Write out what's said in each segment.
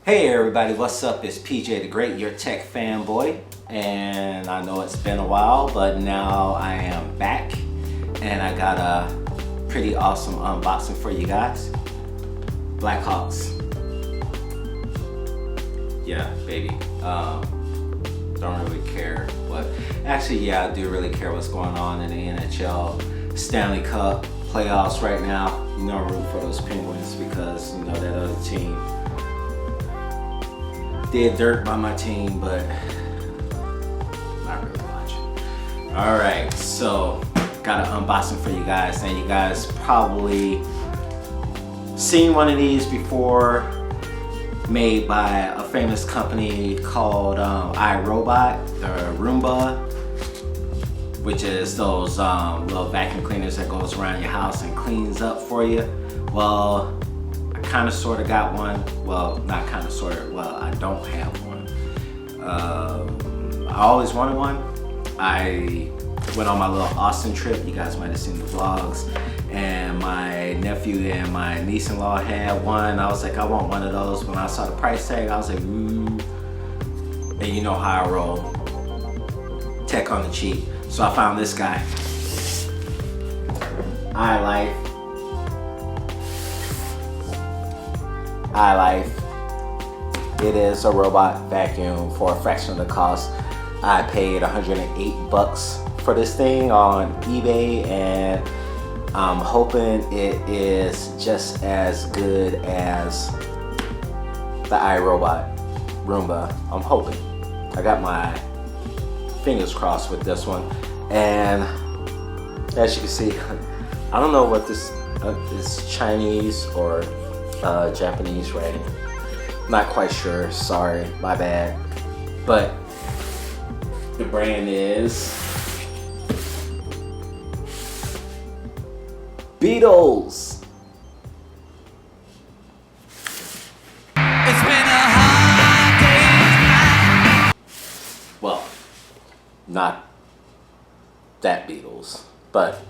Hey everybody, what's up? It's PJ the Great, your tech fanboy. And I know it's been a while, but now I am back. And I got a pretty awesome unboxing for you guys. Blackhawks. Yeah, baby. Don't really care what... Actually, yeah, I do really care what's going on in the NHL Stanley Cup playoffs right now. You know, I'm rooting for those Penguins because, you know, that other team did dirt by my team, but not really much. All right, so got an unboxing for you guys, and you guys probably seen one of these before, made by a famous company called iRobot, or Roomba, which is those little vacuum cleaners that goes around your house and cleans up for you. Well, kind of sort of got one. Well, not kind of sort of, well, I don't have one. I always wanted one. I went on my little Austin trip. You guys might have seen the vlogs, and my nephew and my niece-in-law had one. I was like, I want one of those. When I saw the price tag, I was like, ooh. And you know how I roll, tech on the cheap. So I found this guy, iLife. It is a robot vacuum for a fraction of the cost. I paid 108 bucks for this thing on eBay, and I'm hoping it is just as good as the iRobot Roomba. I'm hoping. I got my fingers crossed with this one, and as you can see, I don't know what this is, Chinese or Japanese writing. Not quite sure, sorry, my bad. But the brand is Beetles. It's been a hard day. Well, not that Beetles, but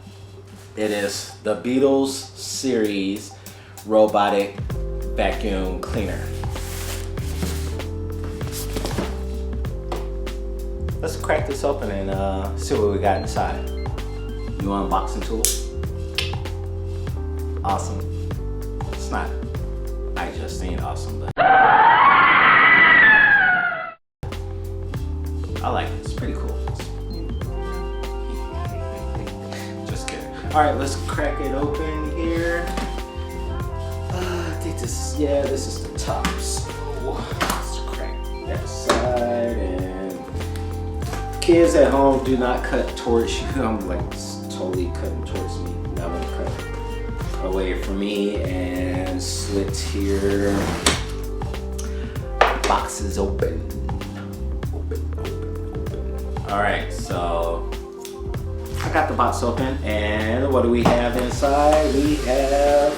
it is the Beetles series robotic vacuum cleaner. Let's crack this open and see what we got inside. New unboxing tool. Awesome. It's not iJustine awesome, but I like it. It's pretty cool. Just kidding. All right, let's crack it open here. I think this is the top. So let's crack that side, and kids at home, do not cut towards you. I'm like totally cutting towards me. Now I'm gonna cut away from me, and slits here. Box is open. All right, so I got the box open, and what do we have inside? We have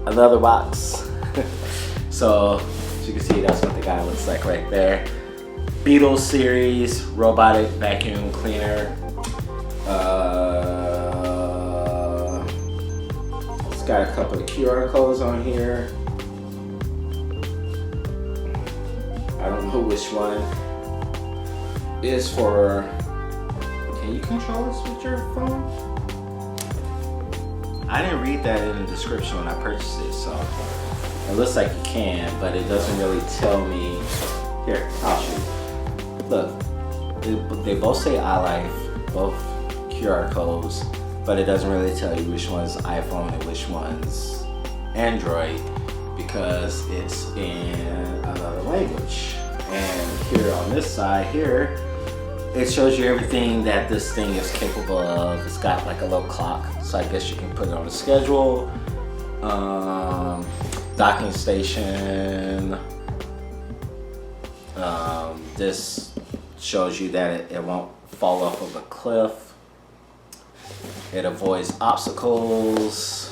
another box. So as you can see, that's what the guy looks like right there. Beetles series robotic vacuum cleaner. It's got a couple of QR codes on here. I don't know which one is for. Can you control this with your phone? I didn't read that in the description when I purchased it, so it looks like you can, but it doesn't really tell me. Here, I'll show you. Look, they both say iLife, both QR codes, but it doesn't really tell you which one's iPhone and which one's Android because it's in another language. And here on this side here, it shows you everything that this thing is capable of. It's got like a little clock, so I guess you can put it on a schedule. Docking station. This shows you that it won't fall off of a cliff. It avoids obstacles.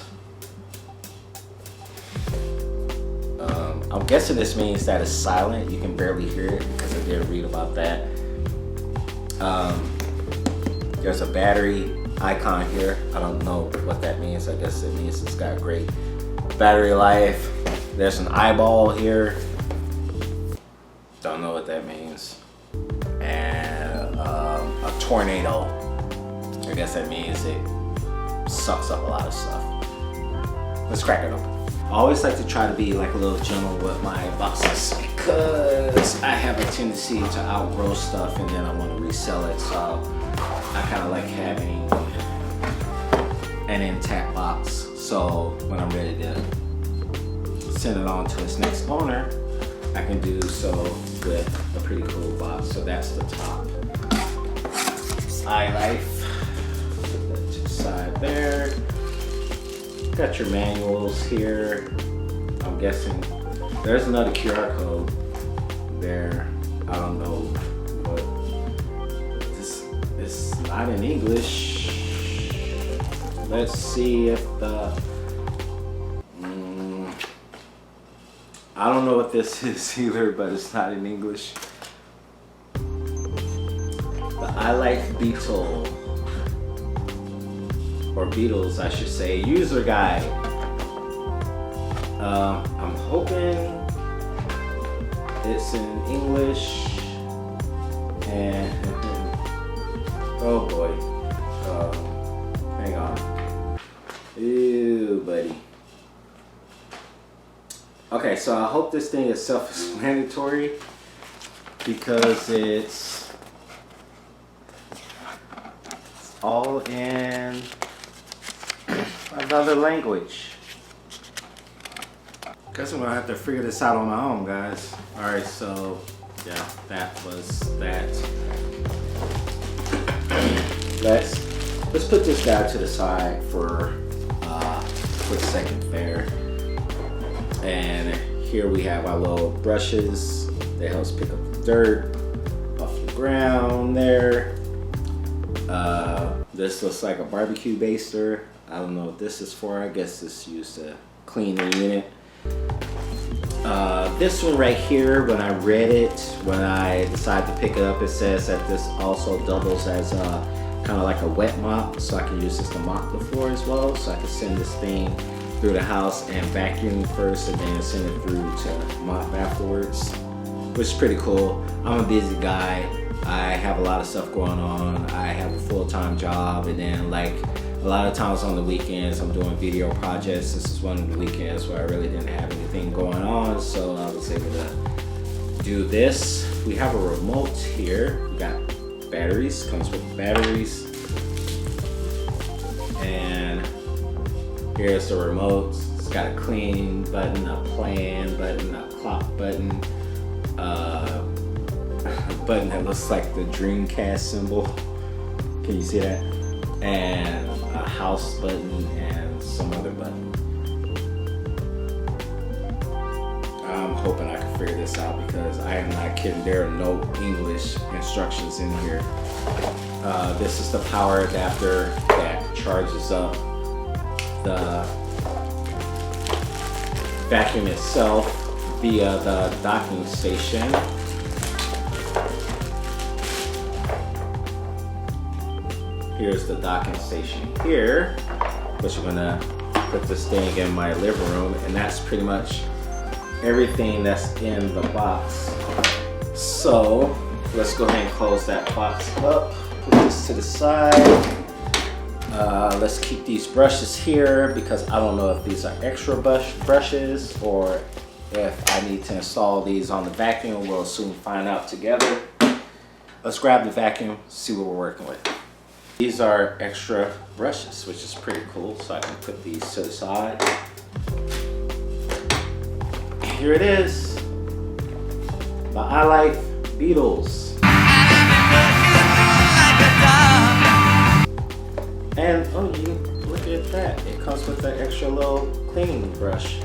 I'm guessing this means that it's silent. You can barely hear it because I did read about that. There's a battery icon here. I don't know what that means. I guess it means it's got great battery life. There's an eyeball here. Don't know what that means. And a tornado. I guess that means it sucks up a lot of stuff. Let's crack it open. I always like to try to be like a little gentle with my boxes because I have a tendency to outgrow stuff and then I want to resell it. So I kind of like having an intact box. So when I'm ready to send it on to its next owner, I can do so with a pretty cool box. So that's the top. iLife, put that to the side there. Got your manuals here. I'm guessing there's another QR code there. I don't know, but this is not in English. Let's see if the I don't know what this is either, but it's not in English. The iLife Beetle, or Beetles, I should say, user guide. I'm hoping it's in English, and oh boy, hang on. Ew, buddy. Okay, so I hope this thing is self-explanatory because it's all in another language. Guess I'm gonna have to figure this out on my own, guys. All right, so yeah, that was that. Let's put this guy to the side for a quick second there. And here we have our little brushes that helps pick up the dirt off the ground there. This looks like a barbecue baster. I don't know what this is for. I guess this is used to clean the unit. This one right here, when I read it, when I decided to pick it up, it says that this also doubles as kind of like a wet mop, so I can use this to mop the floor as well. So I can send this thing through the house and vacuum first and then send it through to mop afterwards, which is pretty cool. I'm a busy guy. I have a lot of stuff going on. I have a full-time job, and then like a lot of times on the weekends I'm doing video projects. This is one of the weekends where I really didn't have anything going on, so I was able to do this. We have a remote here. We got batteries, comes with batteries. And here's the remote. It's got a clean button, a plan button, a clock button, a button that looks like the Dreamcast symbol. Can you see that? And a house button and some other button. I'm hoping I can figure this out because I am not kidding. There are no English instructions in here. This is the power adapter that charges up the vacuum itself via the docking station. Here's the docking station here, which I'm gonna put this thing in my living room, and that's pretty much everything that's in the box. So let's go ahead and close that box up, put this to the side. Let's keep these brushes here because I don't know if these are extra brushes or if I need to install these on the vacuum. We'll soon find out together. Let's grab the vacuum, see what we're working with. These are extra brushes, which is pretty cool, so I can put these to the side. Here it is, the iLife Beetles. And oh, you look at that. It comes with an extra little cleaning brush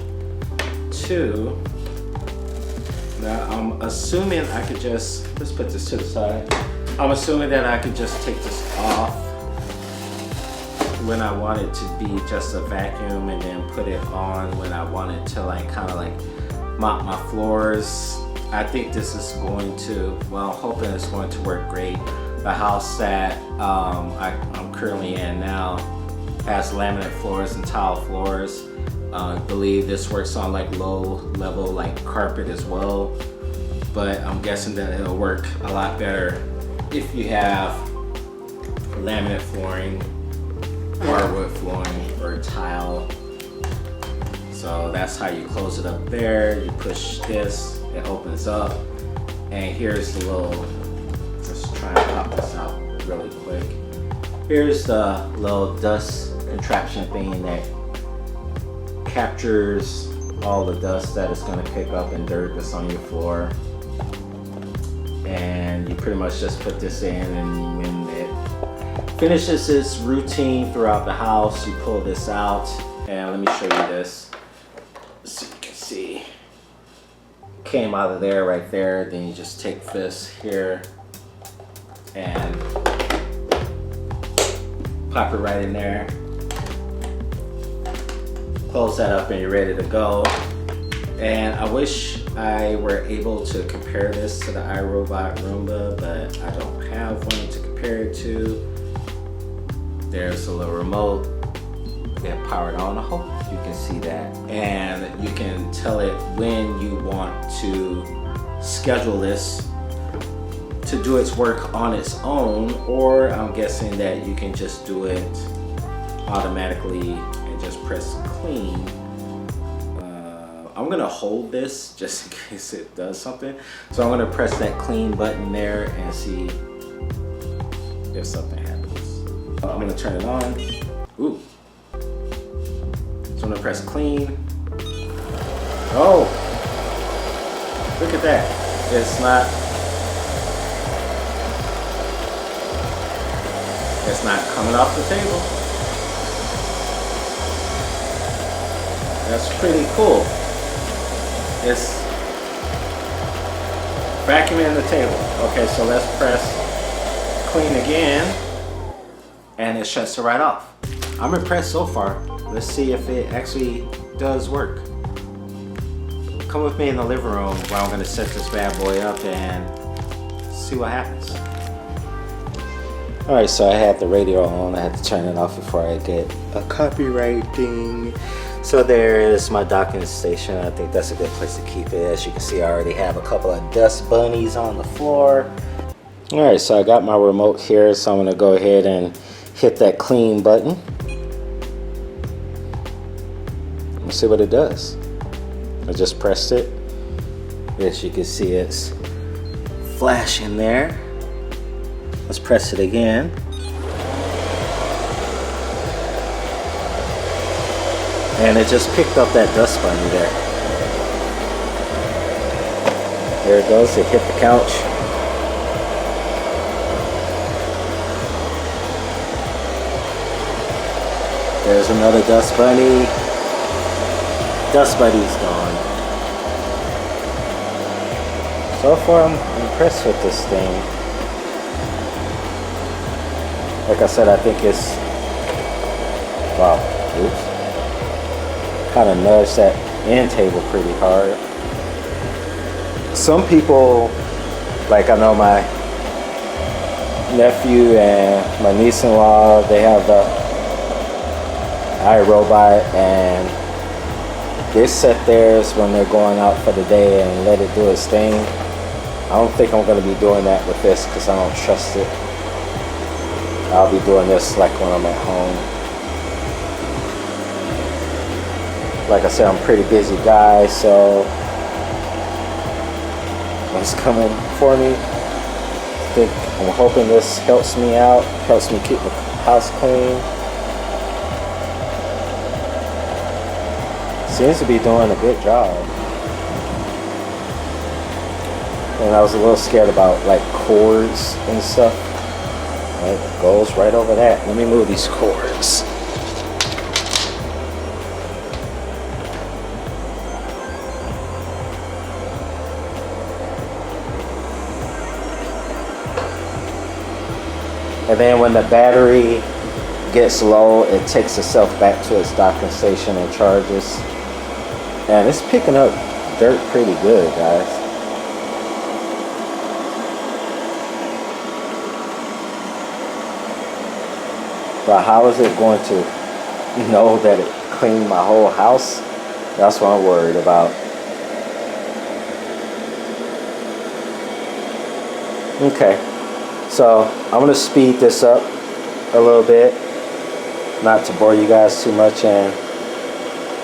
too. Now I'm assuming I could just, let's put this to the side. I'm assuming that I could just take this off when I want it to be just a vacuum and then put it on when I want it to like kind of like mop my floors. I think this is going to, well, I'm hoping it's going to work great. The house that I'm currently in now has laminate floors and tile floors. I believe this works on like low level like carpet as well, but I'm guessing that it'll work a lot better if you have laminate flooring, hardwood flooring, or tile. So that's how you close it up there. You push this, it opens up, and here's the little, let's try and pop this out really quick. Here's the little dust contraption thing that captures all the dust that it's going to pick up and dirt that's on your floor. And you pretty much just put this in, and when it finishes its routine throughout the house, you pull this out. And let me show you this so you can see. Came out of there right there. Then you just take this here and pop it right in there. Close that up and you're ready to go. And I wish I were able to compare this to the iRobot Roomba, but I don't have one to compare it to. There's a little remote. Get powered on. I hope you can see that. And you can tell it when you want to schedule this to do its work on its own, or I'm guessing that you can just do it automatically and just press clean. I'm gonna hold this just in case it does something. So I'm gonna press that clean button there and see if something happens. I'm gonna turn it on. Ooh. So I'm gonna press clean. Oh, look at that. It's not coming off the table. That's pretty cool. It's vacuuming the table. Okay, so let's press clean again, and it shuts it right off. I'm impressed so far. Let's see if it actually does work. Come with me in the living room while I'm gonna set this bad boy up and see what happens. All right, so I had the radio on. I had to turn it off before I get a copyright ding. So there is my docking station. I think that's a good place to keep it. As you can see, I already have a couple of dust bunnies on the floor. All right, so I got my remote here, so I'm gonna go ahead and hit that clean button. Let's see what it does. I just pressed it. As you can see, it's flashing there. Let's press it again. And it just picked up that dust bunny there. There it goes, it hit the couch. There's another dust bunny. Dust bunny's gone. So far I'm impressed with this thing. Like I said, I think it's, wow, oops. Kind of nudged that end table pretty hard. Some people, like I know my nephew and my niece-in-law, they have the iRobot, and they set theirs when they're going out for the day and let it do its thing. I don't think I'm going to be doing that with this because I don't trust it. I'll be doing this like when I'm at home. Like I said, I'm a pretty busy guy, so what's coming for me? I'm hoping this helps me out, helps me keep the house clean. Seems to be doing a good job. And I was a little scared about like cords and stuff. It goes right over that. Let me move these cords. And then when the battery gets low, it takes itself back to its docking station and charges. And it's picking up dirt pretty good, guys. But how is it going to know that clean my whole house. That's what I'm worried about. Okay, so I'm gonna speed this up a little bit, not to bore you guys too much, and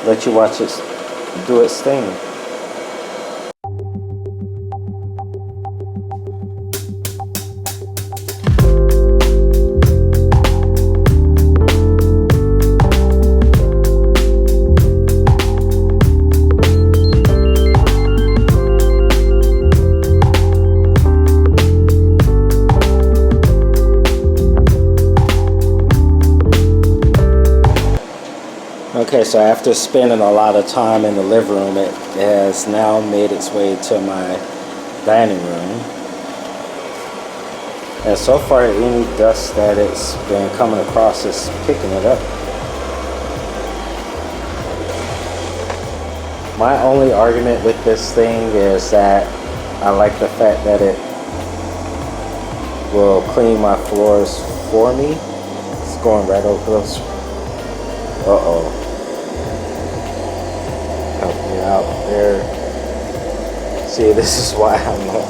let you watch it do its thing. Okay, so after spending a lot of time in the living room, it has now made its way to my dining room. And so far, any dust that it's been coming across is picking it up. My only argument with this thing is that I like the fact that it will clean my floors for me. It's going right over those. Uh-oh. Help me out there. See, this is why I'm not.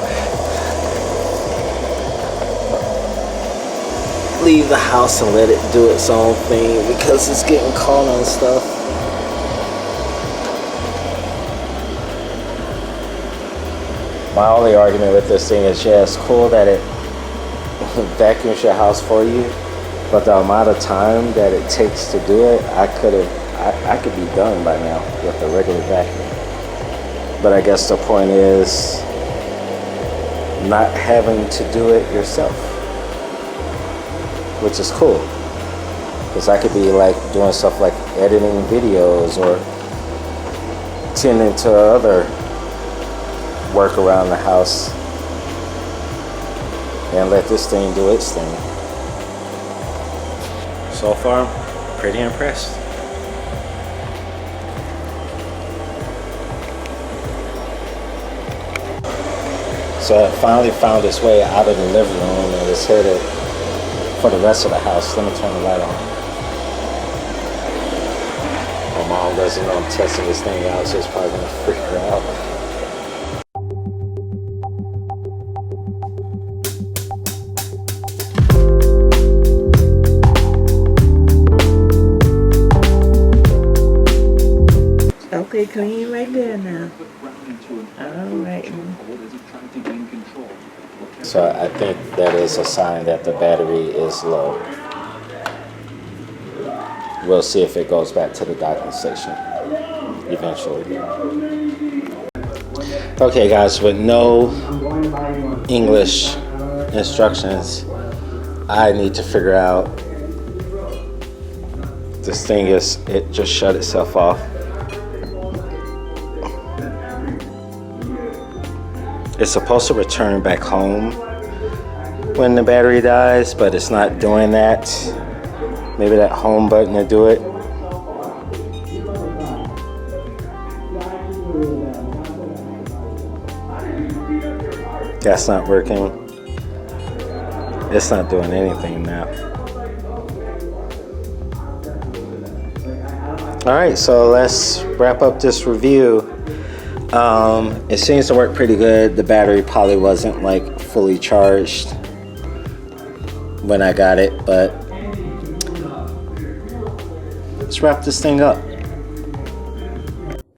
Leave the house and let it do its own thing because it's getting caught on stuff. My only argument with this thing is, yeah, it's cool that it vacuums your house for you, but the amount of time that it takes to do it, I could be done by now with a regular vacuum. But I guess the point is not having to do it yourself, which is cool, because I could be like doing stuff like editing videos or tending to other work around the house and let this thing do its thing. So far, I'm pretty impressed. So it finally found its way out of the living room and is headed for the rest of the house. Let me turn the light on. My mom doesn't know I'm testing this thing out, so it's probably gonna freak her out. Okay, clean right there now. Alright. So I think that is a sign that the battery is low. We'll see if it goes back to the docking station eventually. Okay guys, with no English instructions, I need to figure out this thing it just shut itself off. It's supposed to return back home when the battery dies, but it's not doing that. Maybe that home button to do it. That's not working. It's not doing anything now. All right, so let's wrap up this review. It seems to work pretty good. The battery probably wasn't like fully charged when I got it, but let's wrap this thing up.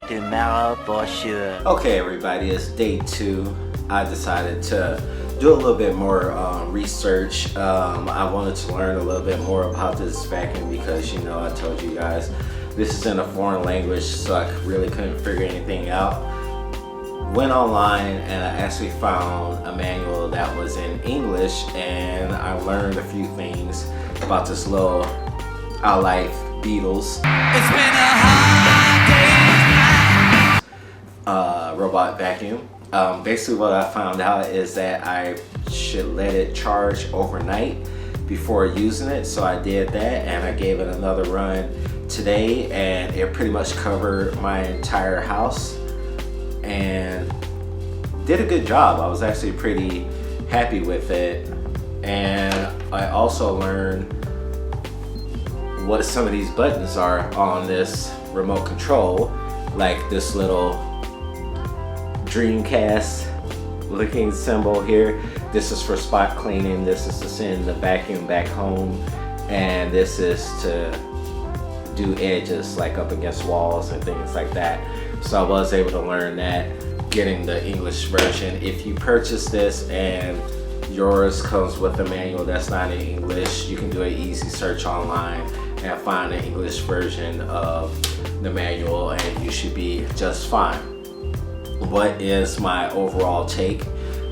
Tomorrow for sure. Okay everybody, it's day 2. I decided to do a little bit more research. I wanted to learn a little bit more about this vacuum because, you know, I told you guys this is in a foreign language, so I really couldn't figure anything out. Went online and I actually found a manual that was in English, and I learned a few things about this little iLife Beetles. It's been a hard day's robot vacuum. Basically what I found out is that I should let it charge overnight before using it, so I did that and I gave it another run today, and it pretty much covered my entire house and did a good job. I was actually pretty happy with it. And I also learned what some of these buttons are on this remote control, like this little Dreamcast looking symbol here. This is for spot cleaning. This is to send the vacuum back home, and this is to do edges like up against walls and things like that. So I was able to learn that getting the English version. If you purchase this and yours comes with a manual that's not in English, you can do an easy search online and find the English version of the manual, and you should be just fine. What is my overall take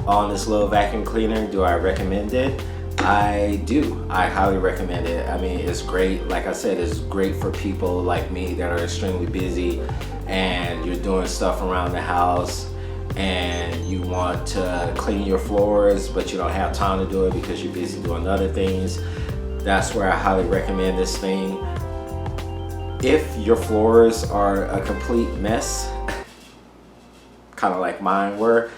on this little vacuum cleaner? Do I recommend it? I do. I highly recommend it. I mean, it's great. Like I said, it's great for people like me that are extremely busy and you're doing stuff around the house and you want to clean your floors, but you don't have time to do it because you're busy doing other things. That's where I highly recommend this thing. If your floors are a complete mess, kind of like mine were,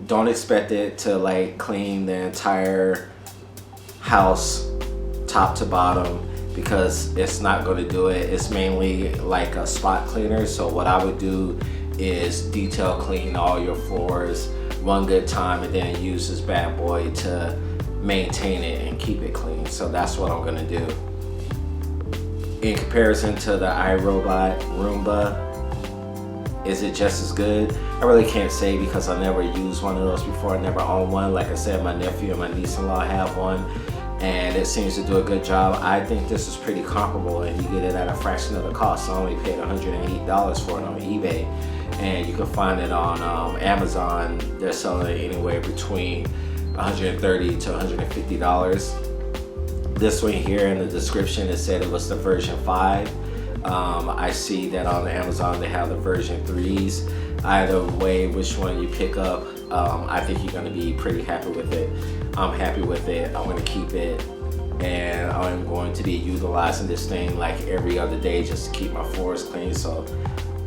don't expect it to like clean the entire house top to bottom, because it's not going to do it. It's mainly like a spot cleaner. So what I would do is detail clean all your floors one good time and then use this bad boy to maintain it and keep it clean. So that's what I'm going to do. In comparison to the iRobot Roomba, is it just as good? I really can't say because I never used one of those before. I never owned one. Like I said, my nephew and my niece-in-law have one, and it seems to do a good job. I think this is pretty comparable, and you get it at a fraction of the cost. I only paid $108 for it on eBay, and you can find it on Amazon. They're selling it anywhere between $130 to $150. This one here in the description, it said it was the version 5. I see that on Amazon they have the version 3s. Either way, which one you pick up, I think you're going to be pretty happy with it. I'm happy with it. I'm going to keep it, and I'm going to be utilizing this thing like every other day just to keep my floors clean. So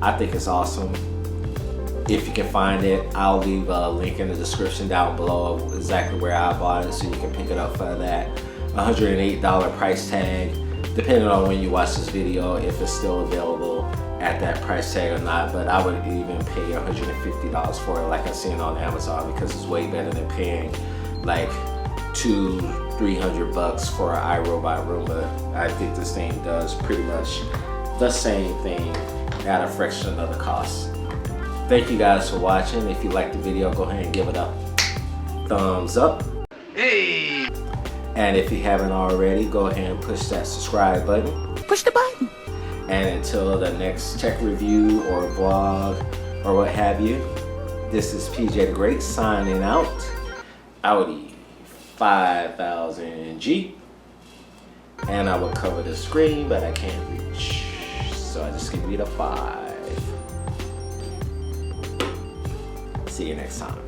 I think it's awesome. If you can find it, I'll leave a link in the description down below of exactly where I bought it, so you can pick it up for that $108 price tag. Depending on when you watch this video, if it's still available at that price tag or not. But I would even pay $150 for it like I've seen on Amazon, because it's way better than paying like $200-300 for an iRobot Roomba. I think this thing does pretty much the same thing at a fraction of the cost. Thank you guys for watching. If you liked the video, go ahead and give it a thumbs up. Hey! And if you haven't already, go ahead and push that subscribe button. Push the button! And until the next tech review or vlog or what have you, this is PJ the Great signing out. Audi 5000G. And I will cover the screen, but I can't reach. So I just give you the 5. See you next time.